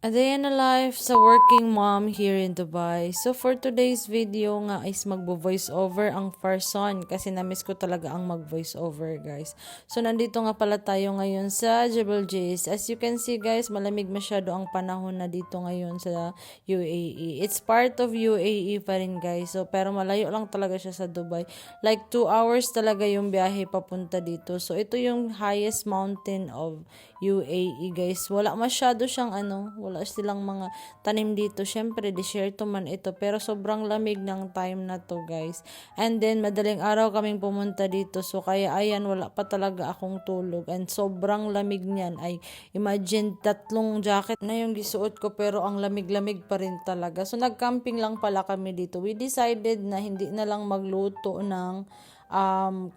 A day in a life sa working mom here in Dubai. So for today's video nga is magbo-voice over ang person kasi na-miss ko talaga ang mag-voice over guys. So nandito nga pala tayo ngayon sa Jebel Jais. As you can see guys, malamig masyado ang panahon na dito ngayon sa UAE. It's part of UAE pa rin guys. So pero malayo lang talaga siya sa Dubai. Like 2 hours talaga yung biyahe papunta dito. So ito yung highest mountain of UAE guys. Wala masyado siyang wala silang mga tanim dito. Syempre, desierto man ito. Pero sobrang lamig ng time na to guys. And then, madaling araw kaming pumunta dito. So, kaya ayan, wala pa talaga akong tulog. And sobrang lamig niyan. Ay, imagine, 3 jacket na yung gisuot ko. Pero ang lamig-lamig pa rin talaga. So, nag-camping lang pala kami dito. We decided na hindi na lang magluto ng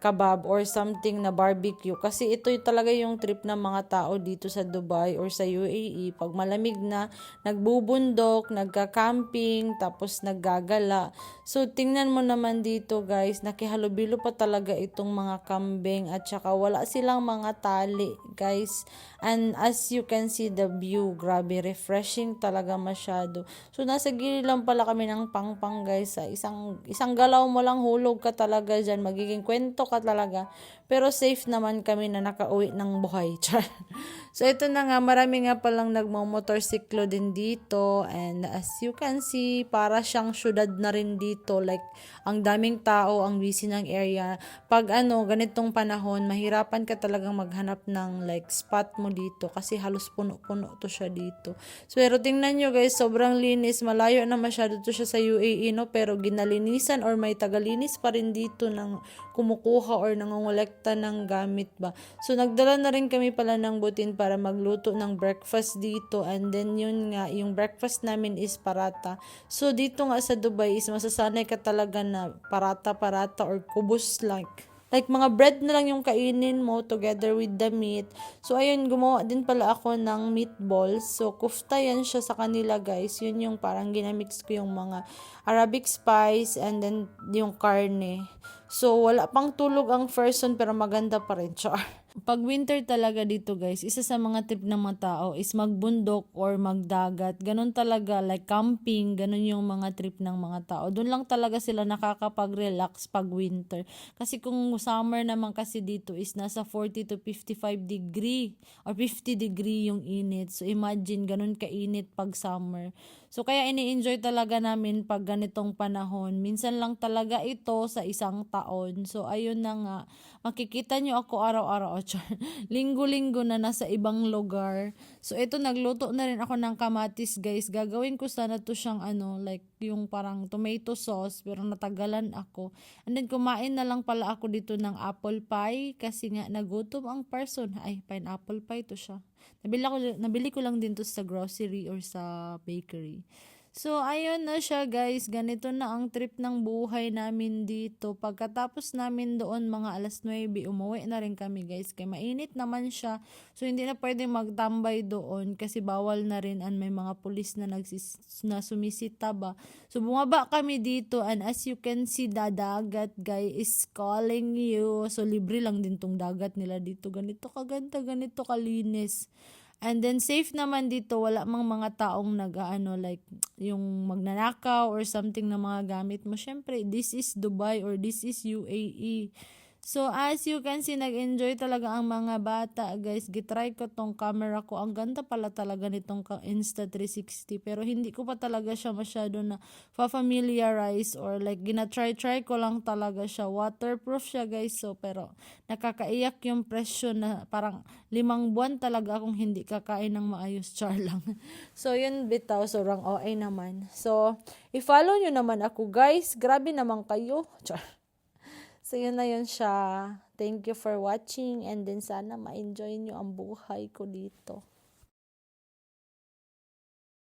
kebab or something na barbecue kasi ito talaga yung trip ng mga tao dito sa Dubai or sa UAE pag malamig na nagbubundok, nagka-camping tapos naggagala. So tingnan mo naman dito guys, nakihalubilo pa talaga itong mga kambing at saka wala silang mga tali guys. And as you can see the view, grabe refreshing talaga masyado. So nasa gilid lang pala kami ng pangpang guys, sa isang galaw mo lang hulog ka talaga diyan, magiging kwento ka talaga. Pero safe naman kami na nakauwi ng buhay. So ito na nga, marami nga palang nagmo-motorsiklo din dito and as you can see, para siyang syudad na rin dito. Like ang daming tao, ang busy ng area. Pag ganitong panahon, mahirapan ka talagang maghanap ng like spot mo dito kasi halos puno-puno to siya dito. So pero tingnan nyo guys, sobrang linis, malayo na masyado to siya sa UAE no, pero ginalinisan or may tagalinis pa rin dito ng kumukuha or nangongolekta ng gamit ba. So nagdala na rin kami pala ng butin para magluto ng breakfast dito and then yun nga, yung breakfast namin is parata. So dito nga sa Dubai is masasanay ka talaga na parata or kubos like mga bread na lang yung kainin mo together with the meat. So, ayun, gumawa din pala ako ng meatballs. So, kufta yan siya sa kanila, guys. Yun yung parang ginamix ko yung mga Arabic spice and then yung karne. So, wala pang tulog ang person pero maganda pa rin. Char. Pag winter talaga dito guys, isa sa mga trip ng mga tao is magbundok or magdagat. Ganun talaga, like camping, ganun yung mga trip ng mga tao. Doon lang talaga sila nakakapag-relax pag winter. Kasi kung summer naman kasi dito is nasa 40 to 55 degree or 50 degree yung init. So imagine, ganun kainit pag summer. So kaya ini-enjoy talaga namin pag ganitong panahon. Minsan lang talaga ito sa isang taon. So ayun na nga, makikita nyo ako araw-araw, linggo-linggo na nasa ibang lugar. So ito, nagluto na rin ako ng kamatis guys. Gagawin ko sana to siyang like yung parang tomato sauce pero natagalan ako. And then kumain na lang pala ako dito ng apple pie kasi nga nagutom ang person. Ay, pineapple pie to siya. Nabili ko lang din to sa grocery or sa bakery. So, ayun na siya guys. Ganito na ang trip ng buhay namin dito. Pagkatapos namin doon mga alas 9, umuwi na rin kami guys. Kaya mainit naman siya. So, hindi na pwedeng magtambay doon kasi bawal na rin and may mga pulis na sumisita ba. So, bumaba kami dito and as you can see, the dagat guys is calling you. So, libre lang din tong dagat nila dito. Ganito kaganda, ganito kalinis. And then safe naman dito, wala mang mga taong like yung magnanakaw or something na mga gamit mo. Syempre, this is Dubai or this is UAE. So as you can see, nag-enjoy talaga ang mga bata guys. Gitry ko tong camera ko. Ang ganda pala talaga nitong Insta360 pero hindi ko pa talaga siya masyado na familiarize or like gina-try ko lang talaga siya. Waterproof siya guys. So pero nakakaiyak yung presyo na parang 5 buwan talaga akong hindi kakain ng maayos, char lang. So yun bitaw, sobrang OA naman. So i-follow nyo naman ako guys. Grabe naman kayo, char. So, yun na yun siya. Thank you for watching and then sana ma-enjoy nyo ang buhay ko dito.